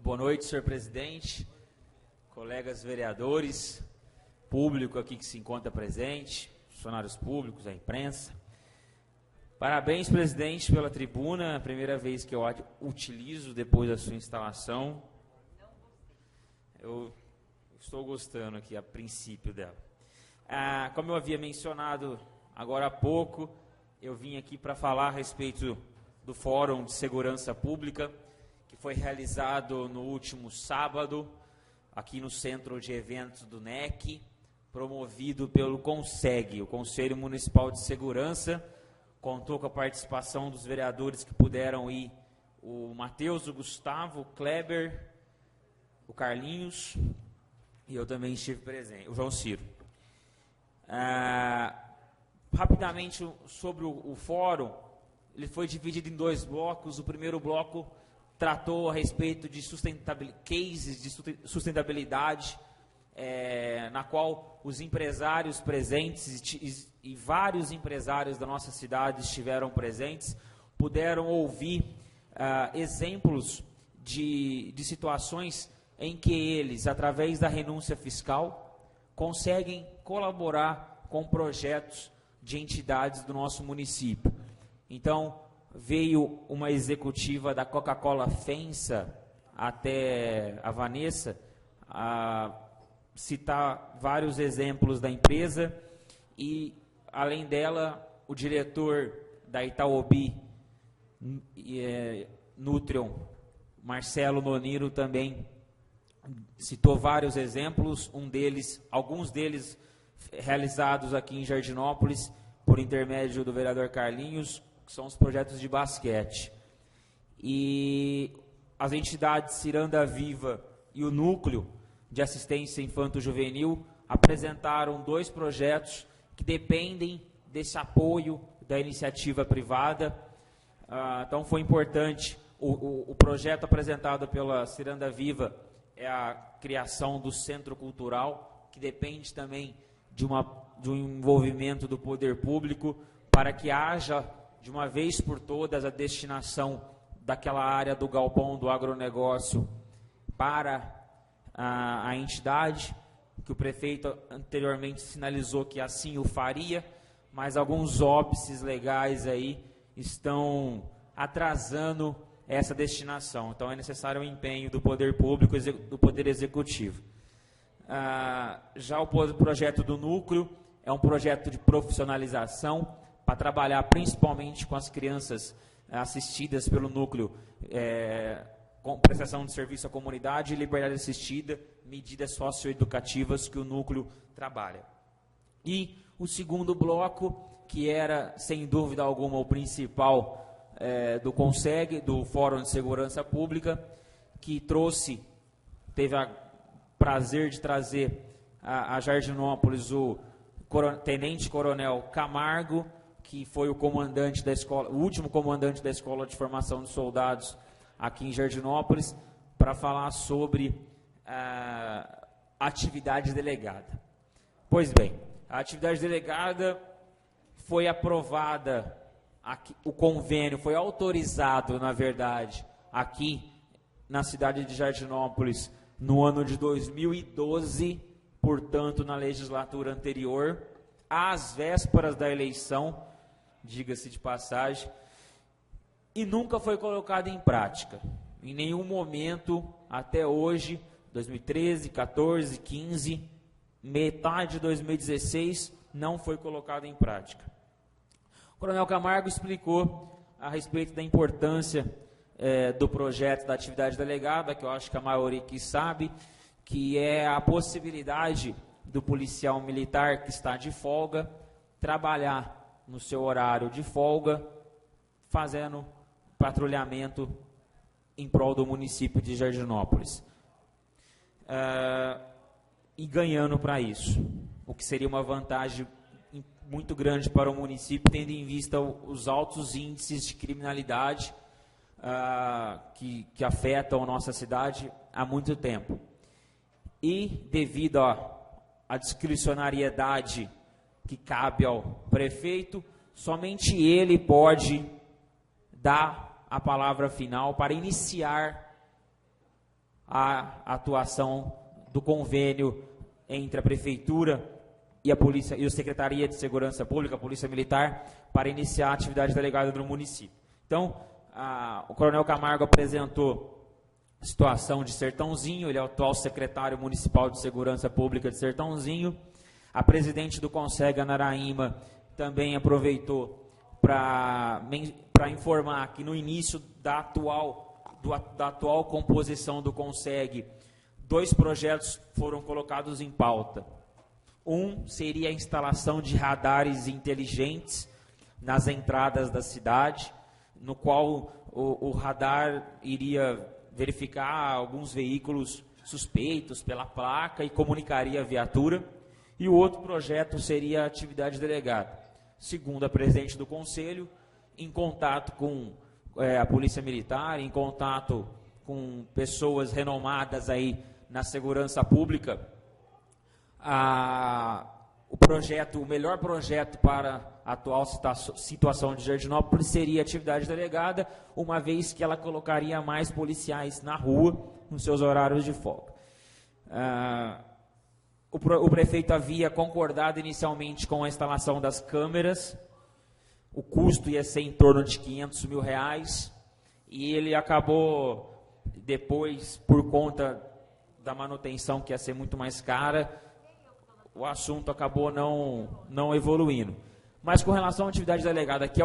Boa noite, senhor presidente, colegas vereadores, público aqui que se encontra presente, funcionários públicos, a imprensa. Parabéns, presidente, pela tribuna, a primeira vez que eu a utilizo depois da sua instalação. Eu estou gostando aqui, a princípio dela. Como eu havia mencionado agora há pouco, eu vim aqui para falar a respeito do Fórum de Segurança Pública, que foi realizado no último sábado, aqui no Centro de Eventos do NEC, promovido pelo CONSEG, o Conselho Municipal de Segurança. Contou com a participação dos vereadores que puderam ir, o Matheus, o Gustavo, o Kleber, o Carlinhos, e eu também estive presente, o João Ciro. Rapidamente sobre o fórum, ele foi dividido em dois blocos. O primeiro bloco tratou a respeito de cases de sustentabilidade, na qual os empresários presentes e vários empresários da nossa cidade estiveram presentes, puderam ouvir exemplos de situações em que eles, através da renúncia fiscal, conseguem colaborar com projetos de entidades do nosso município. Então, veio uma executiva da Coca-Cola FENSA, até a Vanessa, a citar vários exemplos da empresa, e, além dela, o diretor da Itaobi Nutrion, Marcelo Noniro, também citou vários exemplos, alguns deles realizados aqui em Jardinópolis, por intermédio do vereador Carlinhos, que são os projetos de basquete. E as entidades Ciranda Viva e o Núcleo de Assistência Infanto-Juvenil apresentaram dois projetos que dependem desse apoio da iniciativa privada. Então foi importante, o projeto apresentado pela Ciranda Viva é a criação do Centro Cultural, que depende também de um envolvimento do poder público, para que haja, de uma vez por todas, a destinação daquela área do galpão do agronegócio para a entidade, que o prefeito anteriormente sinalizou que assim o faria, mas alguns óbices legais aí estão atrasando essa destinação. Então é necessário um empenho do poder público, do poder executivo. Já o projeto do Núcleo é um projeto de profissionalização para trabalhar principalmente com as crianças assistidas pelo Núcleo, com prestação de serviço à comunidade, liberdade assistida, medidas socioeducativas que o Núcleo trabalha. E o segundo bloco, que era, sem dúvida alguma, o principal do CONSEG, do Fórum de Segurança Pública, que teve o prazer de trazer a Jardinópolis o Tenente Coronel Camargo, que foi o comandante da escola, o último comandante da Escola de Formação de Soldados aqui em Jardinópolis, para falar sobre a atividade delegada. Pois bem, a atividade delegada foi aprovada, o convênio foi autorizado, na verdade, aqui na cidade de Jardinópolis, no ano de 2012, portanto, na legislatura anterior, às vésperas da eleição, diga-se de passagem, e nunca foi colocado em prática. Em nenhum momento, até hoje, 2013, 14, 15, metade de 2016, não foi colocado em prática. O Coronel Camargo explicou a respeito da importância do projeto da atividade delegada, que eu acho que a maioria aqui sabe, que é a possibilidade do policial militar que está de folga trabalhar no seu horário de folga, fazendo patrulhamento em prol do município de Jardinópolis. E ganhando para isso, o que seria uma vantagem muito grande para o município, tendo em vista os altos índices de criminalidade que afetam a nossa cidade há muito tempo. E devido à discricionariedade que cabe ao prefeito, somente ele pode dar a palavra final para iniciar a atuação do convênio entre a Prefeitura e a Polícia e a Secretaria de Segurança Pública, a Polícia Militar, para iniciar a atividade delegada no município. Então, o Coronel Camargo apresentou a situação de Sertãozinho, ele é o atual secretário municipal de Segurança Pública de Sertãozinho. A presidente do Conseg, Anaraíma, também aproveitou para informar que no início da atual composição do Conseg, 2 projetos foram colocados em pauta. Um seria a instalação de radares inteligentes nas entradas da cidade, no qual o radar iria verificar alguns veículos suspeitos pela placa e comunicaria a viatura. E o outro projeto seria a atividade delegada. Segundo a presidente do Conselho, em contato com a Polícia Militar, em contato com pessoas renomadas aí na segurança pública, o melhor projeto para a atual situação de Jardinópolis seria a atividade delegada, uma vez que ela colocaria mais policiais na rua, nos seus horários de folga. O prefeito havia concordado inicialmente com a instalação das câmeras, o custo ia ser em torno de R$500 mil, e ele acabou, depois, por conta da manutenção, que ia ser muito mais cara, o assunto acabou não evoluindo. Mas com relação à atividade delegada, que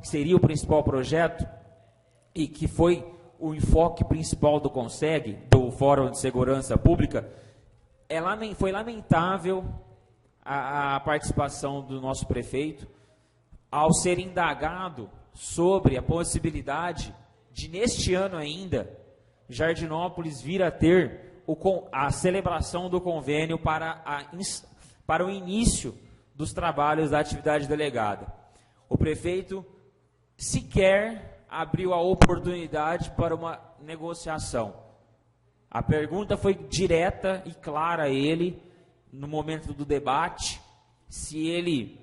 seria o principal projeto, e que foi o enfoque principal do Conseg, do Fórum de Segurança Pública, foi lamentável a participação do nosso prefeito ao ser indagado sobre a possibilidade de, neste ano ainda, Jardinópolis vir a ter a celebração do convênio para o início dos trabalhos da atividade delegada. O prefeito sequer abriu a oportunidade para uma negociação. A pergunta foi direta e clara a ele, no momento do debate, se ele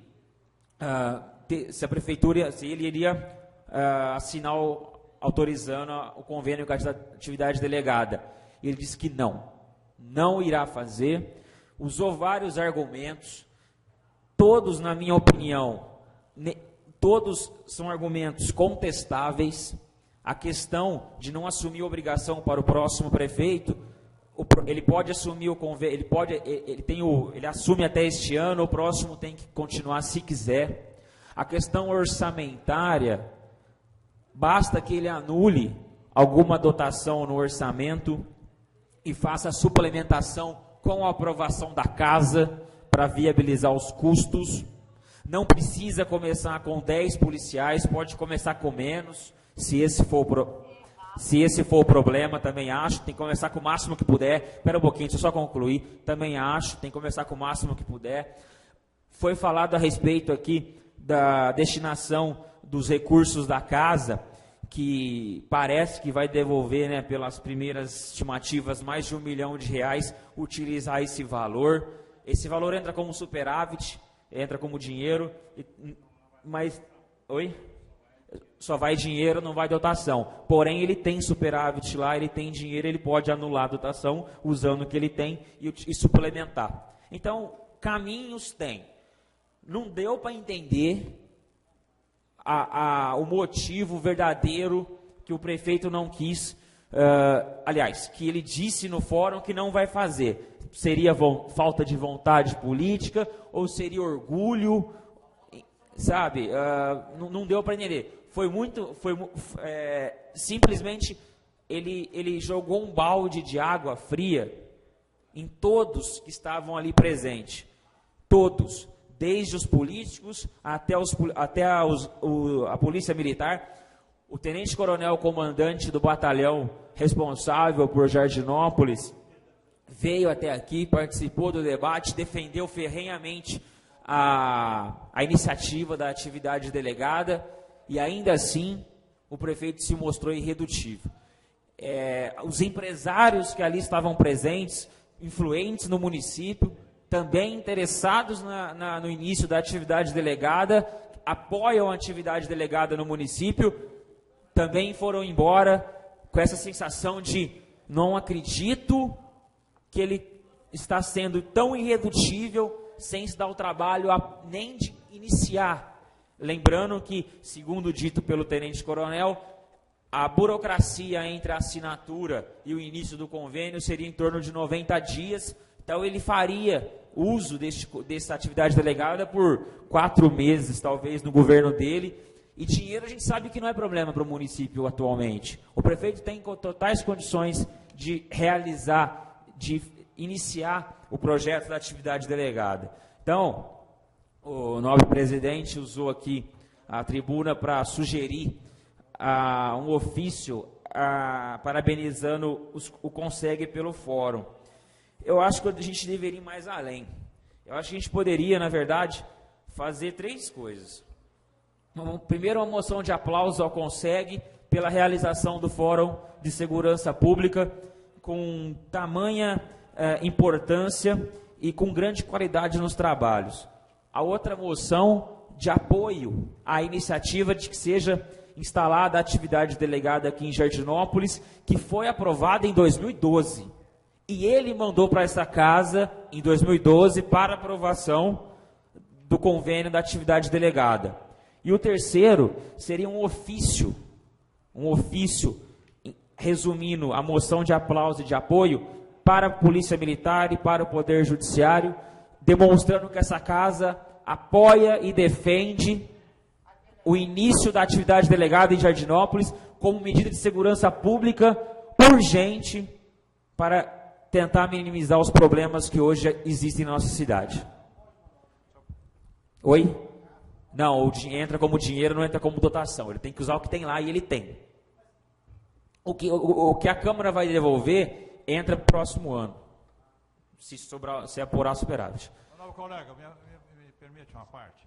iria assinar autorizando o convênio com a atividade delegada. Ele disse que não irá fazer, usou vários argumentos, todos, na minha opinião, todos são argumentos contestáveis. A questão de não assumir obrigação para o próximo prefeito, ele pode assumir o convênio, ele assume até este ano, o próximo tem que continuar se quiser. A questão orçamentária, basta que ele anule alguma dotação no orçamento e faça a suplementação com a aprovação da casa para viabilizar os custos. Não precisa começar com 10 policiais, pode começar com menos. Se esse for o problema, também acho, tem que começar com o máximo que puder. Espera um pouquinho, deixa eu só concluir. Também acho, tem que começar com o máximo que puder. Foi falado a respeito aqui da destinação dos recursos da casa, que parece que vai devolver, né, pelas primeiras estimativas, mais de R$1 milhão, utilizar esse valor. Esse valor entra como superávit, entra como dinheiro, mas... Oi? Só vai dinheiro, não vai dotação. Porém, ele tem superávit lá, ele tem dinheiro, ele pode anular a dotação usando o que ele tem e suplementar. Então, caminhos tem. Não deu para entender o motivo verdadeiro que o prefeito não quis, aliás, que ele disse no fórum que não vai fazer. Seria falta de vontade política ou seria orgulho, sabe? Não deu para entender. Simplesmente ele jogou um balde de água fria em todos que estavam ali presentes. Todos, desde os políticos até a Polícia Militar. O tenente-coronel comandante do batalhão responsável por Jardinópolis veio até aqui, participou do debate, defendeu ferrenhamente a iniciativa da atividade delegada, e ainda assim o prefeito se mostrou irredutível. Os empresários que ali estavam presentes, influentes no município, também interessados no início da atividade delegada, apoiam a atividade delegada no município, também foram embora com essa sensação de não acredito que ele está sendo tão irredutível sem se dar o trabalho nem de iniciar. Lembrando que, segundo dito pelo tenente-coronel, a burocracia entre a assinatura e o início do convênio seria em torno de 90 dias, então ele faria uso dessa atividade delegada por 4 meses, talvez, no governo dele, e dinheiro a gente sabe que não é problema para o município atualmente. O prefeito tem totais condições de realizar, de iniciar o projeto da atividade delegada. Então, o nobre presidente usou aqui a tribuna para sugerir um ofício parabenizando o CONSEG pelo fórum. Eu acho que a gente deveria ir mais além. Eu acho que a gente poderia, na verdade, fazer 3 coisas. Primeiro, uma moção de aplauso ao CONSEG pela realização do Fórum de Segurança Pública com tamanha importância e com grande qualidade nos trabalhos. A outra moção de apoio à iniciativa de que seja instalada a atividade delegada aqui em Jardinópolis, que foi aprovada em 2012. E ele mandou para essa casa, em 2012, para aprovação do convênio da atividade delegada. E o terceiro seria um ofício, resumindo a moção de aplauso e de apoio para a Polícia Militar e para o Poder Judiciário, demonstrando que essa casa apoia e defende o início da atividade delegada em Jardinópolis como medida de segurança pública urgente para tentar minimizar os problemas que hoje existem na nossa cidade. Oi? Não, entra como dinheiro, não entra como dotação. Ele tem que usar o que tem lá e ele tem. O que a Câmara vai devolver entra no próximo ano, se apurar superávit. Novo colega, me permite uma parte?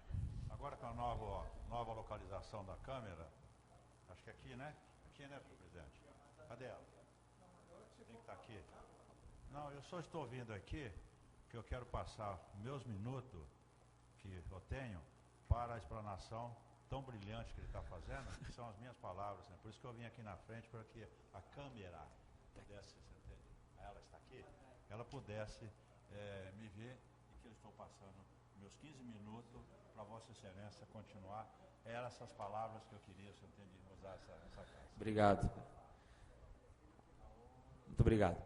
Agora com a nova localização da câmera, acho que é aqui, né? Aqui, né, presidente? Cadê ela? Tem que estar aqui. Não, eu só estou vindo aqui, que eu quero passar meus minutos que eu tenho para a explanação tão brilhante que ele está fazendo, que são as minhas palavras, né? Por isso que eu vim aqui na frente, para que a câmera pudesse, ela está aqui, ela pudesse me ver e que eu estou passando meus 15 minutos para Vossa Excelência continuar. Eram essas palavras que eu queria, se eu entendi, usar essa casa. Obrigado. Muito obrigado.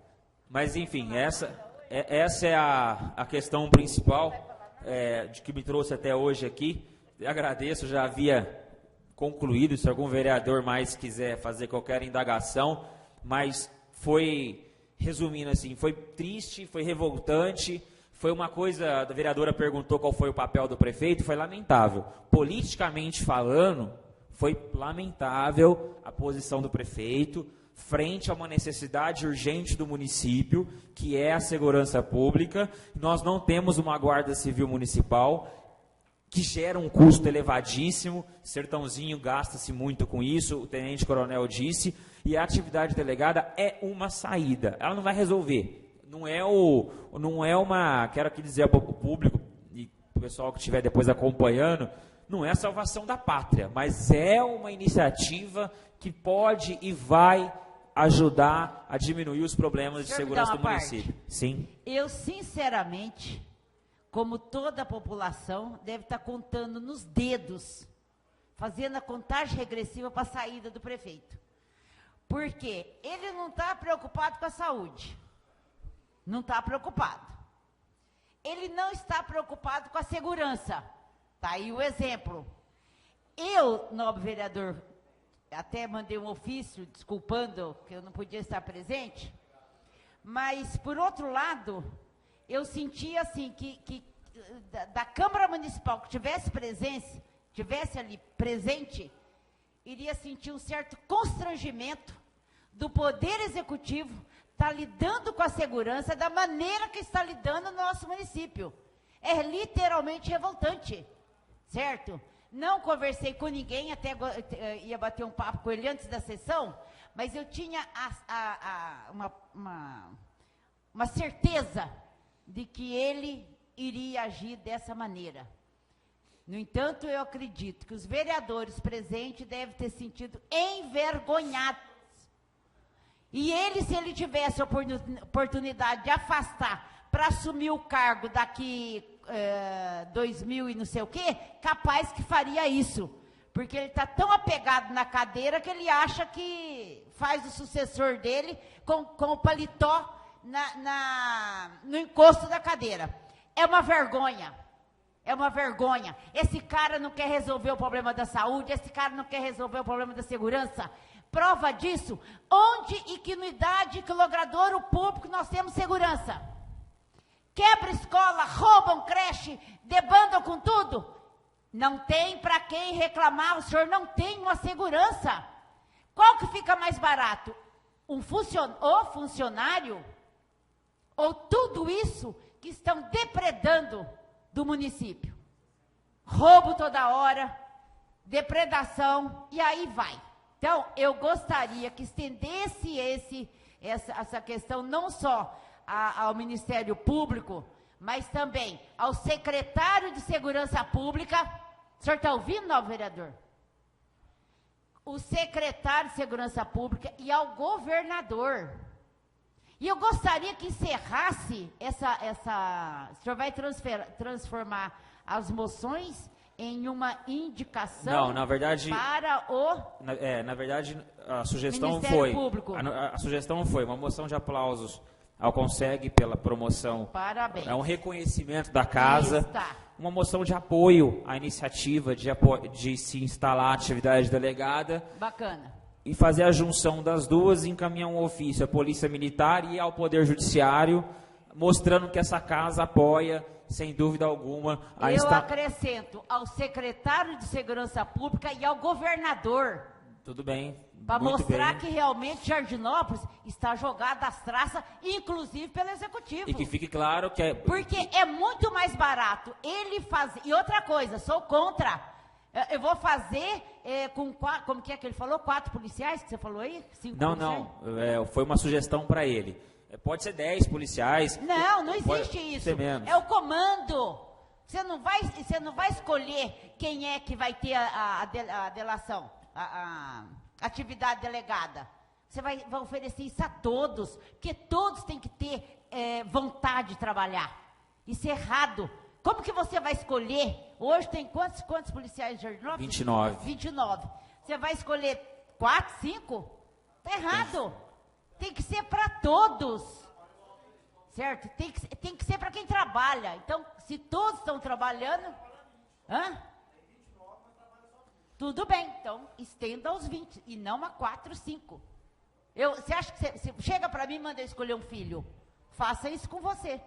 Mas, enfim, essa é a questão principal de que me trouxe até hoje aqui. Agradeço, já havia concluído, se algum vereador mais quiser fazer qualquer indagação, mas foi, resumindo assim, foi triste, foi revoltante, foi uma coisa, a vereadora perguntou qual foi o papel do prefeito, foi lamentável. Politicamente falando, foi lamentável a posição do prefeito, frente a uma necessidade urgente do município, que é a segurança pública. Nós não temos uma guarda civil municipal, que gera um custo elevadíssimo. Sertãozinho gasta-se muito com isso, o tenente-coronel disse, e a atividade delegada é uma saída. Ela não vai resolver. Não é uma, quero aqui dizer para o público e o pessoal que estiver depois acompanhando, não é a salvação da pátria, mas é uma iniciativa que pode e vai ajudar a diminuir os problemas de segurança do município. Sim. Eu, sinceramente, como toda a população, deve estar contando nos dedos, fazendo a contagem regressiva para a saída do prefeito. Porque ele não está preocupado com a saúde. Não está preocupado. Ele não está preocupado com a segurança. Está aí o exemplo. Eu, nobre vereador, até mandei um ofício desculpando que eu não podia estar presente, mas, por outro lado, eu senti assim que da Câmara Municipal que tivesse ali presente, iria sentir um certo constrangimento do Poder Executivo estar lidando com a segurança da maneira que está lidando no nosso município. É literalmente revoltante, certo? Não conversei com ninguém, até ia bater um papo com ele antes da sessão, mas eu tinha uma certeza de que ele iria agir dessa maneira. No entanto, eu acredito que os vereadores presentes devem ter sentido envergonhados. E ele, se ele tivesse a oportunidade de afastar para assumir o cargo daqui 2000 e não sei o quê, capaz que faria isso. Porque ele está tão apegado na cadeira que ele acha que faz o sucessor dele com o paletó no encosto da cadeira. É uma vergonha. É uma vergonha. Esse cara não quer resolver o problema da saúde, esse cara não quer resolver o problema da segurança. Prova disso, onde e que unidade, que logradouro público nós temos segurança? Quebra escola, roubam creche, debandam com tudo? Não tem para quem reclamar, o senhor não tem uma segurança. Qual que fica mais barato? O funcionário ou tudo isso que estão depredando do município? Roubo toda hora, depredação, e aí vai. Então, eu gostaria que estendesse essa questão não só ao Ministério Público, mas também ao secretário de Segurança Pública. O senhor está ouvindo, não, vereador? O secretário de Segurança Pública e ao governador. E eu gostaria que encerrasse o senhor vai transformar as moções em uma indicação. Não, na verdade, para o na verdade, a sugestão Ministério foi Público. A sugestão foi uma moção de aplausos ao Conseg pela promoção. Parabéns. É um reconhecimento da casa. Está. Uma moção de apoio à iniciativa de se instalar a atividade delegada. Bacana. E fazer a junção das duas e encaminhar um ofício à Polícia Militar e ao Poder Judiciário, mostrando que essa casa apoia, sem dúvida alguma, Eu acrescento ao secretário de Segurança Pública e ao governador. Tudo bem. Para mostrar bem. que realmente Jardinópolis está jogada às traças, inclusive pelo Executivo. E que fique claro que Porque é muito mais barato ele fazer... E outra coisa, sou contra. Eu vou fazer com... Como que é que ele falou? 4 policiais que você falou aí? 5 policiais? Não. Foi uma sugestão para ele. Pode ser 10 policiais. Não existe isso. Ser menos. É o comando. Você não vai escolher quem é que vai ter a delação, a atividade delegada. Você vai oferecer isso a todos, porque todos têm que ter vontade de trabalhar. Isso é errado. Como que você vai escolher? Hoje tem quantos policiais de Jardinópolis? 29. Você vai escolher 4, 5? Está errado. Tem que ser para todos. Certo? Tem que ser para quem trabalha. Então, se todos estão trabalhando... Tudo bem, então estenda aos 20 e não a 4, 5. Você acha que você chega para mim e manda eu escolher um filho? Faça isso com você.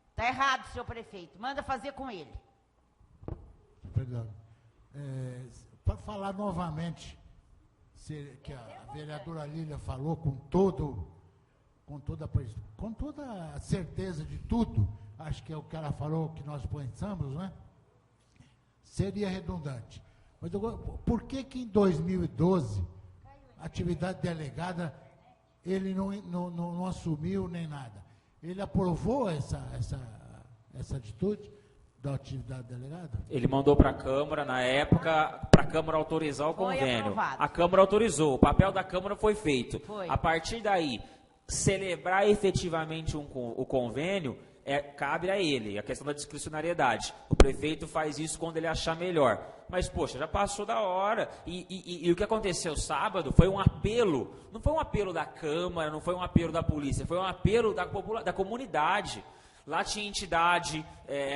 Está errado, senhor prefeito. Manda fazer com ele. Perdão. Para falar novamente, que a vereadora Lília falou com toda a certeza de tudo, acho que é o que ela falou, que nós pensamos, não é? Seria redundante. Mas por que em 2012, a atividade delegada, ele não assumiu nem nada? Ele aprovou essa atitude da atividade delegada? Ele mandou para a Câmara, na época, para a Câmara autorizar o convênio. Aprovado. A Câmara autorizou, o papel da Câmara foi feito. Foi. A partir daí, celebrar efetivamente o convênio, cabe a ele, a questão da discricionariedade. O prefeito faz isso quando ele achar melhor. Mas, poxa, já passou da hora. E o que aconteceu sábado foi um apelo. Não foi um apelo da Câmara, não foi um apelo da polícia, foi um apelo da comunidade. Lá tinha entidade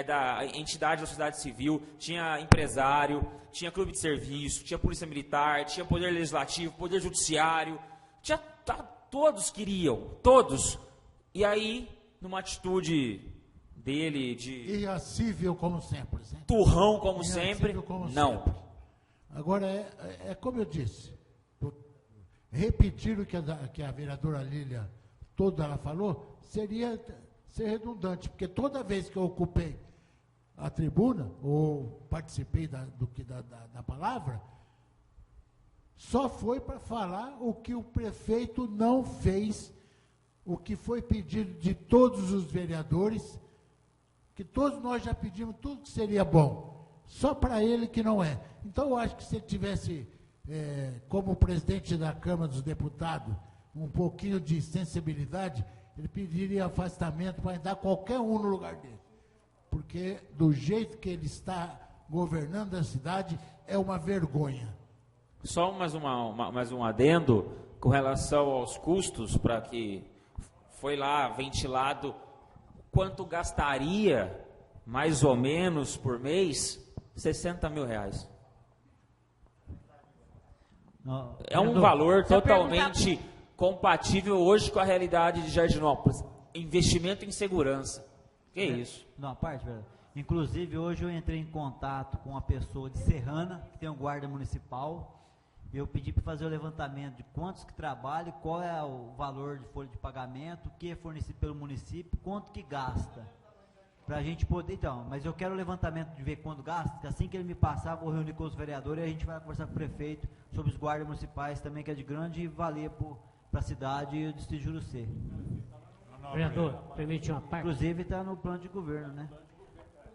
da sociedade civil, tinha empresário, tinha clube de serviço, tinha polícia militar, tinha poder legislativo, poder judiciário. Todos queriam, todos. E aí, numa atitude dele de... Irascível como sempre. Turrão como sempre, não. Sempre. Agora, é como eu disse, repetir o que a vereadora Lília toda ela falou, seria ser redundante, porque toda vez que eu ocupei a tribuna, ou participei da palavra, só foi para falar o que o prefeito não fez, o que foi pedido de todos os vereadores, que todos nós já pedimos tudo que seria bom, só para ele que não é. Então, eu acho que se ele tivesse, como presidente da Câmara dos Deputados, um pouquinho de sensibilidade, ele pediria afastamento para dar qualquer um no lugar dele. Porque do jeito que ele está governando a cidade, é uma vergonha. Só mais um adendo com relação aos custos, para que foi lá ventilado quanto gastaria, mais ou menos, por mês, 60 mil reais. Não, É um vereador, valor se eu totalmente compatível hoje com a realidade de Jardinópolis. Investimento em segurança. Que isso? Não, a parte, velho. Inclusive, hoje eu entrei em contato com uma pessoa de Serrana, que tem um guarda municipal. Eu pedi para fazer o levantamento de quantos que trabalham, qual é o valor de folha de pagamento, o que é fornecido pelo município, quanto que gasta. Para a gente poder, então, mas eu quero o levantamento de ver quanto gasta, que assim que ele me passar, vou reunir com os vereadores e a gente vai conversar com o prefeito sobre os guardas municipais também, que é de grande valia para a cidade e o distrito de Jurucê. Vereador, permite uma parte? Inclusive está no plano de governo, né?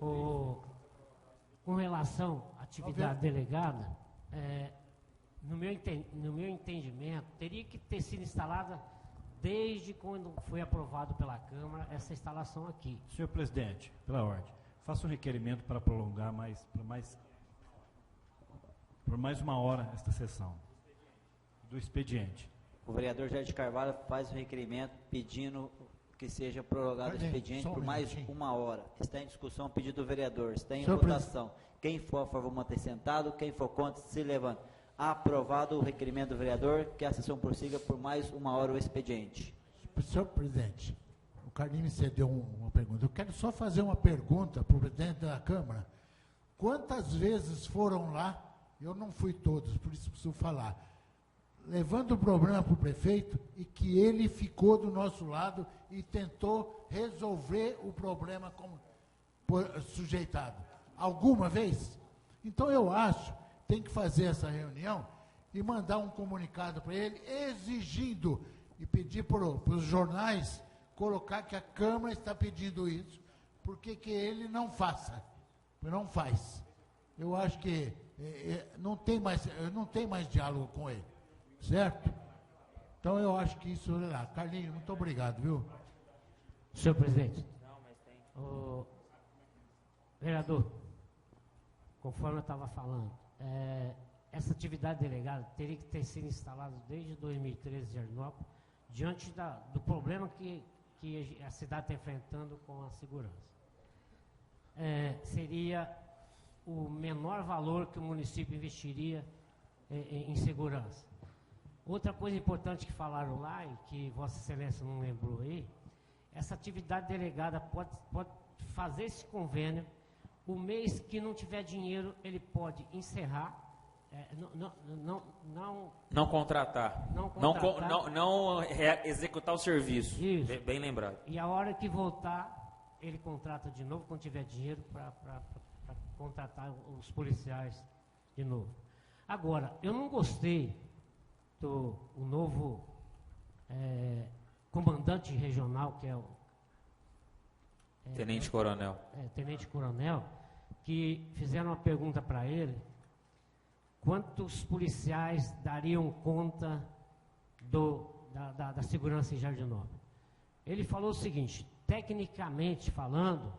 Com relação à atividade delegada, no meu entendimento, teria que ter sido instalada desde quando foi aprovado pela Câmara essa instalação aqui. Senhor presidente, pela ordem, faça um requerimento para prolongar por mais uma hora esta sessão do expediente. O vereador Jair de Carvalho faz o requerimento pedindo que seja prorrogado o expediente por mais uma hora. Está em discussão o pedido do vereador, está em votação. Quem for a favor, manter sentado, quem for contra, se levanta. Aprovado o requerimento do vereador, que a sessão prossiga por mais uma hora o expediente. Senhor presidente, o Carlinhos me cedeu uma pergunta. Eu quero só fazer uma pergunta para o presidente da Câmara. Quantas vezes foram lá? Eu não fui todos, por isso preciso falar. Levando o problema para o prefeito e que ele ficou do nosso lado e tentou resolver o problema como sujeitado. Alguma vez? Então eu acho tem que fazer essa reunião e mandar um comunicado para ele exigindo e pedir para os jornais colocar que a Câmara está pedindo isso, porque que ele não faça, não faz. Eu acho que não tem mais diálogo com ele, certo? Então eu acho que isso é lá. Carlinhos, muito obrigado, viu? Senhor presidente, vereador, conforme eu estava falando, essa atividade delegada teria que ter sido instalada desde 2013 em Jardinópolis, diante do problema que a cidade está enfrentando com a segurança. Seria o menor valor que o município investiria em segurança. Outra coisa importante que falaram lá, e que Vossa Excelência não lembrou aí, essa atividade delegada pode fazer esse convênio. O mês que não tiver dinheiro, ele pode encerrar, não contratar, não executar o serviço. Isso. Bem lembrado. E a hora que voltar, ele contrata de novo, quando tiver dinheiro, para contratar os policiais de novo. Agora, eu não gostei do novo comandante regional, que é o Tenente Coronel. Tenente Coronel, que fizeram uma pergunta para ele: quantos policiais dariam conta da segurança em Jardinópolis? Ele falou o seguinte: tecnicamente falando,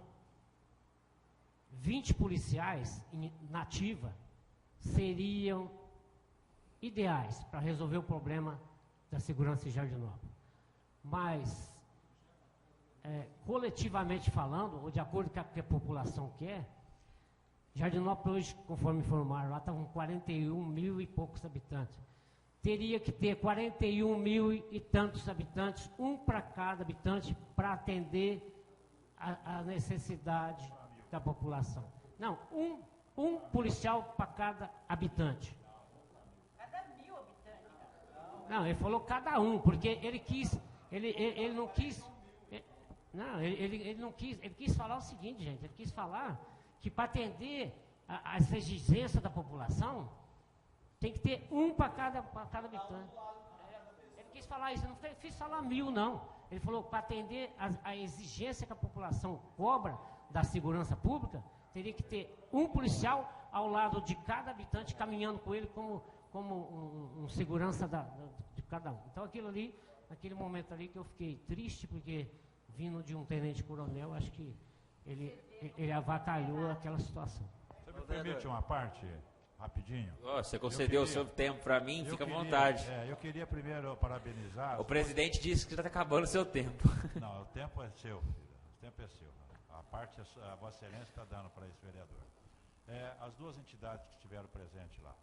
20 policiais na ativa seriam ideais para resolver o problema da segurança em Jardinópolis. Mas coletivamente falando, ou de acordo com o que a população quer, Jardinópolis hoje, conforme informaram lá, está com 41 mil e poucos habitantes. Teria que ter 41 mil e tantos habitantes, um para cada habitante, para atender a necessidade da população. Não, um policial para cada habitante. Cada 1000 habitantes. Não, ele falou cada um, porque ele quis, ele não quis. Não, ele não quis, ele quis falar o seguinte, gente, ele quis falar que para atender as exigências da população, tem que ter um para cada habitante. Ele quis falar isso, não quis falar 1000, não. Ele falou que para atender a exigência que a população cobra da segurança pública, teria que ter um policial ao lado de cada habitante, caminhando com ele como um segurança de cada um. Então aquilo ali naquele momento ali que eu fiquei triste, porque vindo de um tenente-coronel, acho que ele avacalhou aquela situação. Você me permite uma parte, rapidinho? Você concedeu o seu tempo para mim, fica à vontade. Eu queria primeiro parabenizar... O presidente disse que já está acabando o seu tempo. Não, o tempo é seu, filho. O tempo é seu. A parte a Vossa Excelência está dando para esse vereador. As duas entidades que estiveram presentes lá,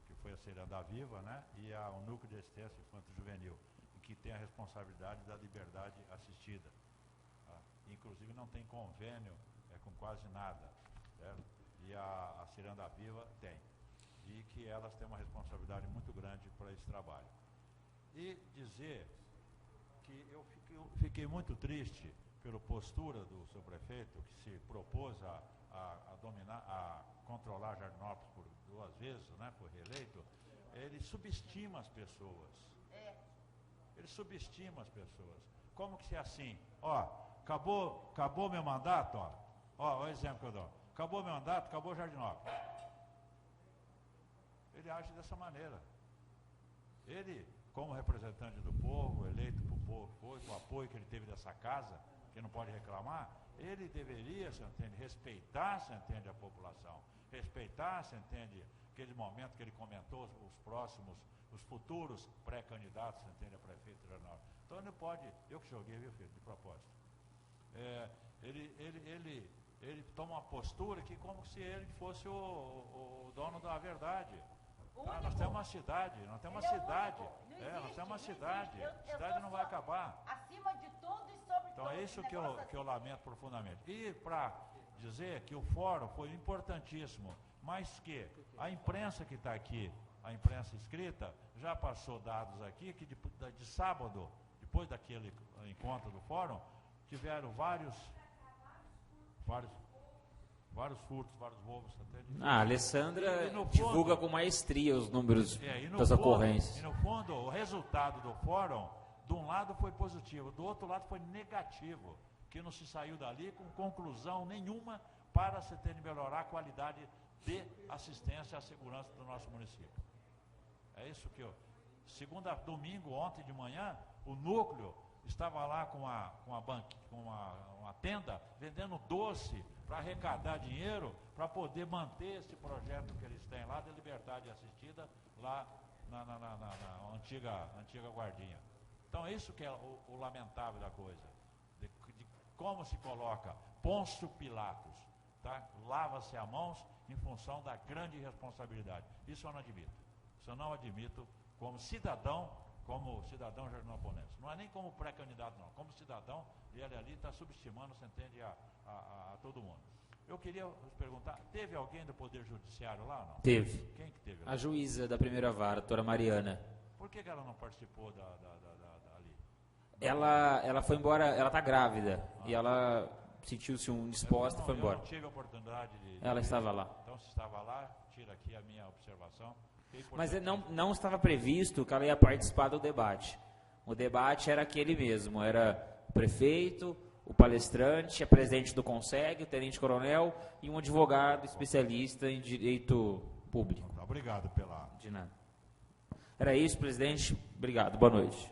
que foi a Ciranda Viva, né, e o Núcleo de Assistência Infanto-Juvenil, que tem a responsabilidade da liberdade assistida. Tá? Inclusive não tem convênio com quase nada, certo? E a Ciranda Viva tem. E que elas têm uma responsabilidade muito grande para esse trabalho. E dizer que eu fiquei muito triste pela postura do seu prefeito, que se propôs a controlar Jardinópolis por 2 vezes, né, foi reeleito. Ele subestima as pessoas. Ele subestima as pessoas. Como que se é assim? Acabou meu mandato, o exemplo que eu dou. Acabou meu mandato, acabou Jardinópolis. Ele age dessa maneira. Ele, como representante do povo, eleito por povo, com o apoio que ele teve dessa casa, que não pode reclamar, ele deveria, se entende, respeitar, se entende, a população. Respeitar, se entende, aquele momento que ele comentou os futuros pré-candidatos, se entende, a prefeito de Jardinópolis. Então ele pode, eu que joguei, viu, filho, de propósito. Ele toma uma postura que como se ele fosse o dono da verdade. Nós temos uma cidade, nós temos uma cidade. Nós temos uma cidade. A cidade não vai acabar. Acima de tudo e sobre Então é isso que eu lamento profundamente. E para dizer que o fórum foi importantíssimo, mas que a imprensa que está aqui, a imprensa escrita, já passou dados aqui que de sábado, depois daquele encontro do fórum, tiveram vários furtos, vários roubos. A Alessandra divulga com maestria os números das ocorrências. E no fundo, o resultado do fórum, de um lado foi positivo, do outro lado foi negativo, que não se saiu dali com conclusão nenhuma para se ter melhorar a qualidade de assistência à segurança do nosso município. É isso que domingo, ontem de manhã, o núcleo estava lá com uma tenda, vendendo doce para arrecadar dinheiro, para poder manter esse projeto que eles têm lá de liberdade assistida, lá na antiga guardinha. Então, isso que é o lamentável da coisa, de como se coloca Pôncio Pilatos, tá? Lava-se as mãos em função da grande responsabilidade. Isso eu não admito. Isso eu não admito como cidadão jardinoponense. Não é nem como pré-candidato, não. Como cidadão, ele ali está subestimando, você entende, a todo mundo. Eu queria perguntar, teve alguém do Poder Judiciário lá ou não? Teve. Quem que teve lá? A juíza da primeira vara, a doutora Mariana. Por que ela não participou ali? Ela foi embora, ela está grávida, e ela sentiu-se indisposta e foi embora. Eu não tive a oportunidade de... Ela estava lá. Então, se estava lá, tira aqui a minha observação. Mas não estava previsto que ela ia participar do debate. O debate era aquele mesmo, era o prefeito, o palestrante, a presidente do CONSEG, o tenente-coronel e um advogado especialista em direito público. Obrigado pela... De nada. Era isso, presidente. Obrigado. Boa noite.